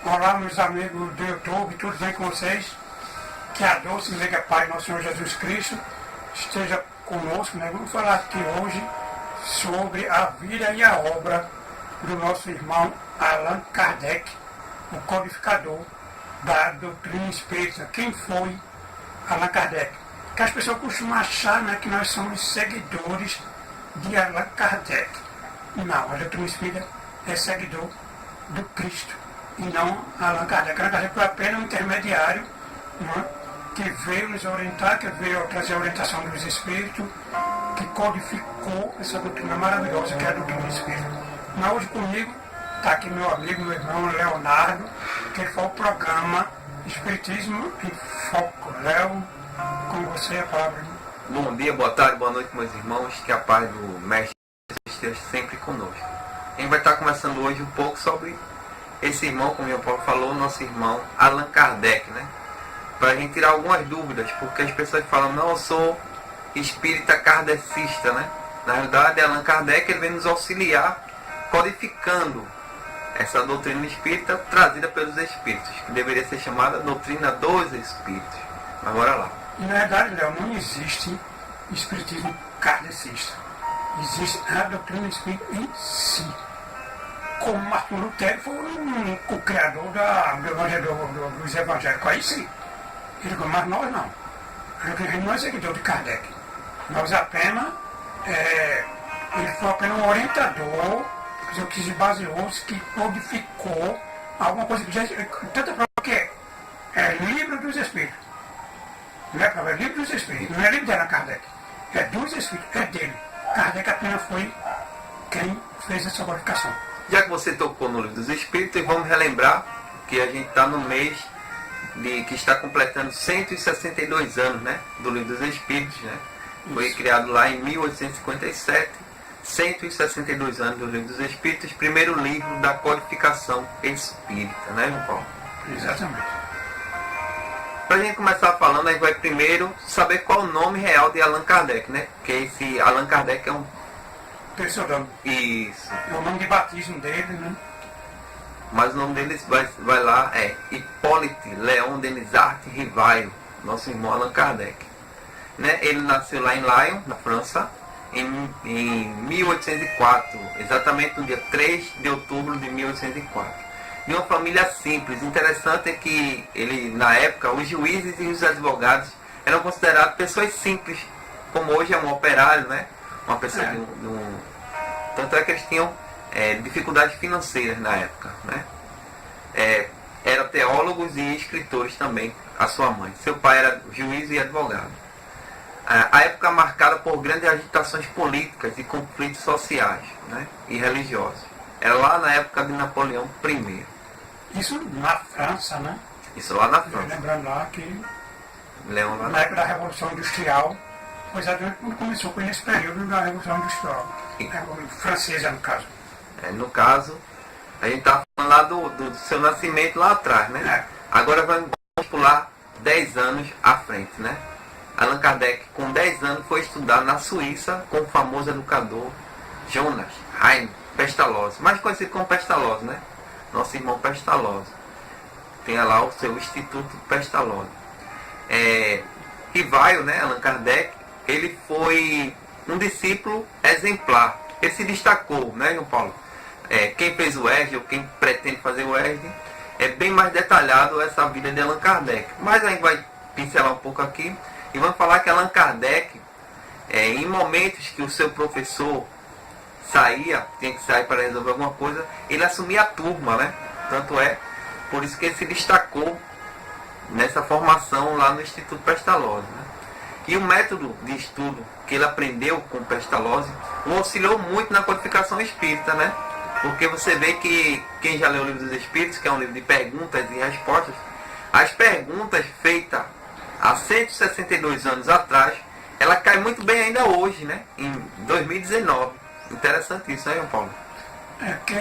Olá, meus amigos do YouTube, tudo bem com vocês? Que a doce Liga Pai, nosso Senhor Jesus Cristo, esteja conosco, né? Vamos falar aqui hoje sobre a vida e a obra do nosso irmão Allan Kardec, o codificador da doutrina espírita. Quem foi Allan Kardec? Que as pessoas costumam achar, né, que nós somos seguidores de Allan Kardec. Não, a doutrina espírita é seguidor do Cristo e não Allan Kardec. Allan Kardec foi apenas um intermediário, né, que veio nos orientar, que veio trazer a orientação dos espíritos, que codificou essa doutrina maravilhosa que é a doutrina espírita. Mas hoje comigo está aqui meu amigo, meu irmão Leonardo, que foi o programa Espiritismo em Foco. Léo, com você a palavra. Bom dia, boa tarde, boa noite, meus irmãos. Que a paz do Mestre esteja sempre conosco. A gente vai estar conversando hoje um pouco sobre esse irmão, como o Paulo falou, nosso irmão Allan Kardec, né? Para a gente tirar algumas dúvidas, porque as pessoas falam, não, eu sou espírita kardecista, né? Na realidade, Allan Kardec ele vem nos auxiliar codificando essa doutrina espírita trazida pelos espíritos, que deveria ser chamada doutrina dos espíritos. Agora lá. Na verdade, Léo, não existe espiritismo kardecista. Existe a doutrina espírita em si. Como Martin Lutero foi o criador dos evangélicos. Aí sim. Ele falou, mas nós não. A gente não é seguidor de Kardec. Nós apenas, ele foi apenas um orientador, que se baseou, que codificou alguma coisa que já... Tanta prova que é livro dos espíritos. Não é prova, é livro dos espíritos. Não é livro de Allan Kardec. É dos espíritos, é dele. Kardec apenas foi quem fez essa codificação. Já que você tocou no livro dos espíritos, vamos relembrar que a gente está no mês que está completando 162 anos, né, do livro dos espíritos, né? Foi criado lá em 1857, 162 anos do livro dos espíritos, primeiro livro da codificação espírita, né, João Paulo? Exatamente. Para a gente começar falando, a gente vai primeiro saber qual o nome real de Allan Kardec, né? Porque esse Allan Kardec é um... Pseudônimo. Isso. É o nome de batismo dele, né? Mas o nome dele vai lá, é Hippolyte Léon Denisart Rivail, nosso irmão Allan Kardec. Né? Ele nasceu lá em Lyon, na França, em 1804, exatamente no dia 3 de outubro de 1804. De uma família simples. Interessante é que ele, na época, os juízes e os advogados eram considerados pessoas simples, como hoje é um operário, né? Uma pessoa Tanto é que eles tinham dificuldades financeiras na época, né? Eram teólogos e escritores também, a sua mãe. Seu pai era juiz e advogado. A época marcada por grandes agitações políticas e conflitos sociais, né, e religiosos. Era lá na época de Napoleão I. Isso na França, né? Isso lá na França. Lembrando lá que Leão lá na época da Revolução Industrial, foi exatamente quando começou, foi nesse período da Revolução Industrial. Francesa, no caso. No caso, a gente está falando lá do seu nascimento lá atrás, né? Agora vamos pular 10 anos à frente, né? Allan Kardec, com 10 anos, foi estudar na Suíça com o famoso educador Jonas Hein Pestalozzi, mais conhecido como Pestalozzi, né? Nosso irmão Pestalozzi. Tem lá o seu Instituto Pestalozzi. Rivail, né? Allan Kardec, ele foi um discípulo exemplar. Ele se destacou, né, João Paulo? Quem fez o ERG, ou quem pretende fazer o ERG, é bem mais detalhado essa vida de Allan Kardec. Mas a gente vai pincelar um pouco aqui e vamos falar que Allan Kardec, em momentos que o seu professor tinha que sair para resolver alguma coisa, ele assumia a turma, né? Tanto é, por isso que ele se destacou nessa formação lá no Instituto Pestalozzi, né? E o método de estudo que ele aprendeu com Pestalozzi o auxiliou muito na codificação espírita, né? Porque você vê que quem já leu o Livro dos Espíritos, que é um livro de perguntas e respostas, as perguntas feitas há 162 anos atrás, ela cai muito bem ainda hoje, né? Em 2019. Interessante isso, né, João Paulo? Porque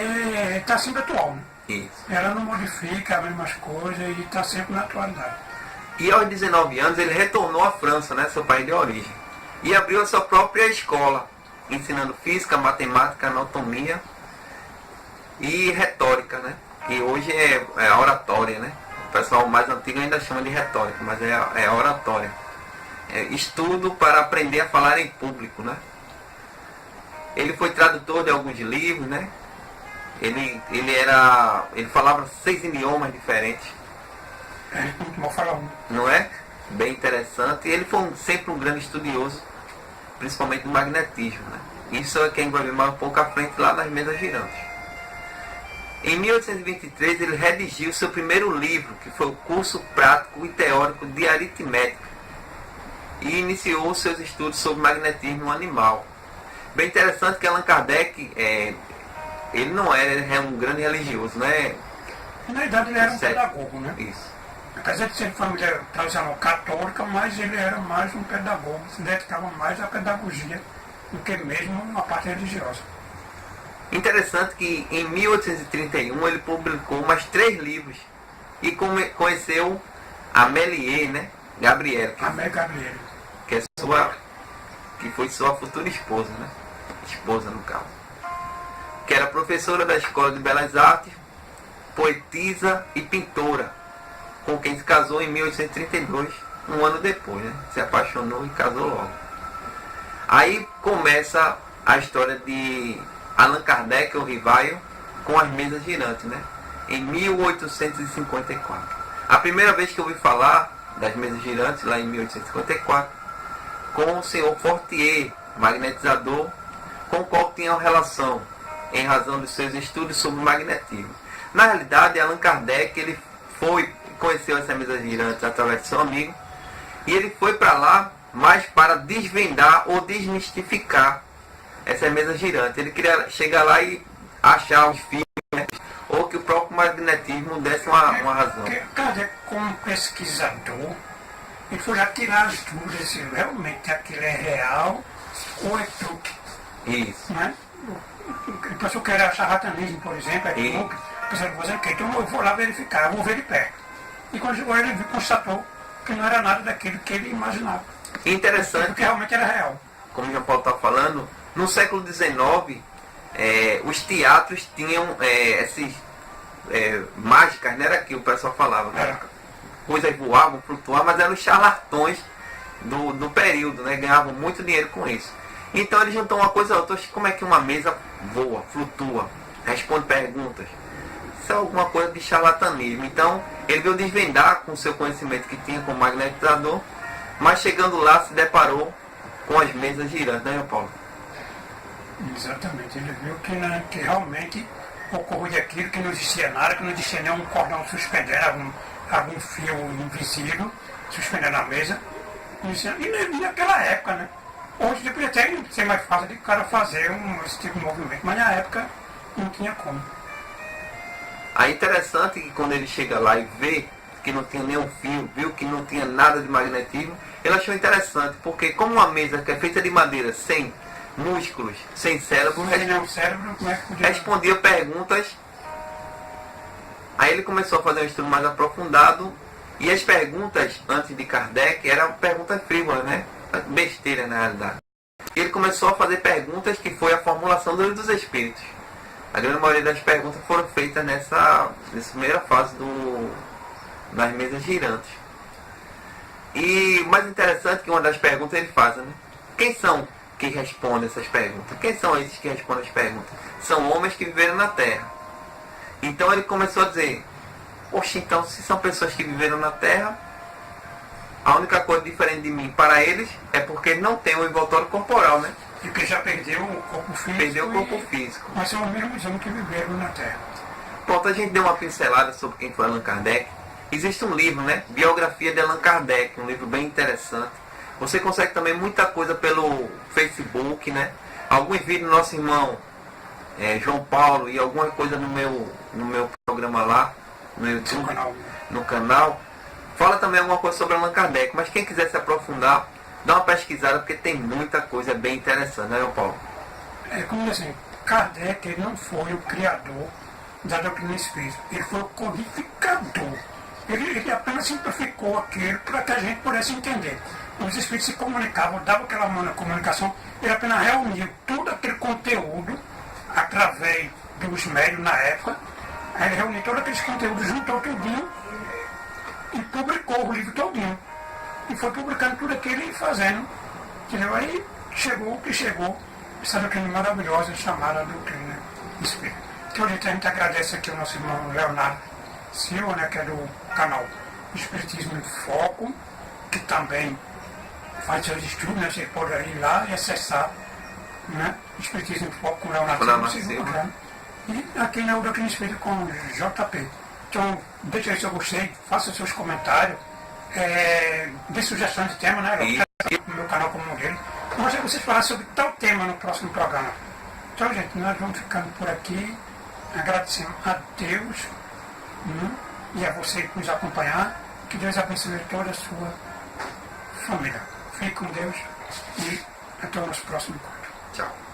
está sempre atual, né? Isso. Ela não modifica as mesmas coisas e está sempre na atualidade. E aos 19 anos ele retornou à França, né, seu país de origem, e abriu a sua própria escola, ensinando física, matemática, anatomia e retórica, né? que hoje é a oratória, né? O pessoal mais antigo ainda chama de retórica, mas é a oratória. É estudo para aprender a falar em público, né? Ele foi tradutor de alguns livros, né? Ele falava 6 idiomas diferentes. Muito bom falar um. Não é? Bem interessante. E ele foi sempre um grande estudioso, principalmente do magnetismo, né? Isso é quem vai ver mais um pouco à frente lá nas mesas girantes. Em 1823 ele redigiu seu primeiro livro, que foi o Curso Prático e Teórico de Aritmética, e iniciou seus estudos sobre magnetismo animal. Bem interessante que Allan Kardec, ele não era um grande religioso, né? Na verdade ele era um pedagogo, né? Isso. Apesar de ser de família tradicional católica, mas ele era mais um pedagogo, se dedicava mais à pedagogia do que mesmo a parte religiosa. Interessante que em 1831 ele publicou mais 3 livros e conheceu a Méliès, né? Gabrielle, Amé Gabriele. que foi sua futura esposa, né? Esposa no caso. Que era professora da Escola de Belas Artes, poetisa e pintora, com quem se casou em 1832, um ano depois, né? Se apaixonou e casou logo. Aí começa a história de Allan Kardec, o Rivaio, com as mesas girantes, né? Em 1854. A primeira vez que eu ouvi falar das mesas girantes, lá em 1854, com o senhor Fortier, magnetizador, com o qual tinha relação, em razão dos seus estudos sobre magnetismo. Na realidade, Allan Kardec, ele conheceu essa mesa girante através de seu amigo, e ele foi para lá mais para desvendar ou desmistificar essa mesa girante. Ele queria chegar lá e achar os fios, né? Ou que o próprio magnetismo desse uma razão. Kardec, como pesquisador, ele foi já tirar as dúvidas se realmente aquilo é real ou é truque. Isso. Né? A pessoa quer achar charlatanismo, por exemplo, é truque. A pessoa vai dizer, então eu vou lá verificar, eu vou ver de perto. E quando chegou ele constatou que não era nada daquilo que ele imaginava. Interessante. Porque realmente era real. Como o João Paulo está falando, no século XIX, os teatros tinham essas mágicas, não era que o pessoal falava, né? Coisas voavam, flutuavam, mas eram os charlatões do período, né? Ganhavam muito dinheiro com isso. Então eles juntam uma coisa a outra. Como é que uma mesa voa, flutua, responde perguntas? Isso é alguma coisa de charlatanismo. Então ele veio desvendar com o seu conhecimento que tinha como magnetizador, mas chegando lá se deparou com as mesas girantes, né, João Paulo? Exatamente, ele viu que realmente ocorria aquilo, que não existia nada, que não existia nenhum cordão suspendendo, algum fio invisível suspendendo na mesa. E naquela época, né? Hoje depois até ser mais fácil de o cara fazer esse tipo de movimento, mas na época não tinha como. Aí interessante que quando ele chega lá e vê que não tinha nenhum fio, viu que não tinha nada de magnetismo, ele achou interessante, porque como uma mesa que é feita de madeira, sem músculos, sem cérebro, Como é que podia... respondia perguntas. Aí ele começou a fazer um estudo mais aprofundado, e as perguntas antes de Kardec eram perguntas frívolas, né? Besteira na realidade. E ele começou a fazer perguntas que foi a formulação do Livro dos Espíritos. A grande maioria das perguntas foram feitas nessa primeira fase das mesas girantes. E o mais interessante que uma das perguntas ele faz, né? Quem são que respondem essas perguntas? Quem são esses que respondem as perguntas? São homens que viveram na Terra. Então ele começou a dizer, poxa, então se são pessoas que viveram na Terra, a única coisa diferente de mim para eles é porque não tem um envoltório corporal, né? E que já perdeu o corpo físico. Perdeu o corpo físico. Mas são os mesmos homens que viveram na Terra. Pronto, a gente deu uma pincelada sobre quem foi Allan Kardec. Existe um livro, né? Biografia de Allan Kardec, um livro bem interessante. Você consegue também muita coisa pelo Facebook, né? Alguns vídeos do nosso irmão João Paulo e alguma coisa no meu programa lá, no YouTube, no canal. Fala também alguma coisa sobre Allan Kardec, mas quem quiser se aprofundar, dá uma pesquisada, porque tem muita coisa bem interessante, né, João Paulo? Como assim, Kardec ele não foi o criador da doutrina espírita, ele foi o codificador. Ele apenas simplificou aquilo para que a gente pudesse entender. Os espíritos se comunicavam, davam aquela comunicação, ele apenas reuniu todo aquele conteúdo através dos médios na época Aí ele reuniu todos aqueles conteúdos, juntou tudinho e publicou o livro todinho. E foi publicando tudo aquilo e fazendo. Entendeu? Aí chegou o que chegou, essa doutrina maravilhosa chamada doutrina espírita. Então a gente agradece aqui ao nosso irmão Leonardo Silva, né, que é do canal Espiritismo em Foco, que também faz seus estudos, né, você pode ir lá e acessar, né, Espiritismo em Foco com Leonardo Silva. E aqui na Doutrina Espírita com JP. Então, deixa aí seu gostei, faça seus comentários, dê sugestões de tema, né? No meu canal como modelo. Eu gostaria que vocês falassem sobre tal tema no próximo programa. Então, gente, nós vamos ficando por aqui. Agradecendo a Deus, né? E a você que nos acompanhar. Que Deus abençoe toda a sua família. Fique com Deus e até o nosso próximo encontro. Tchau.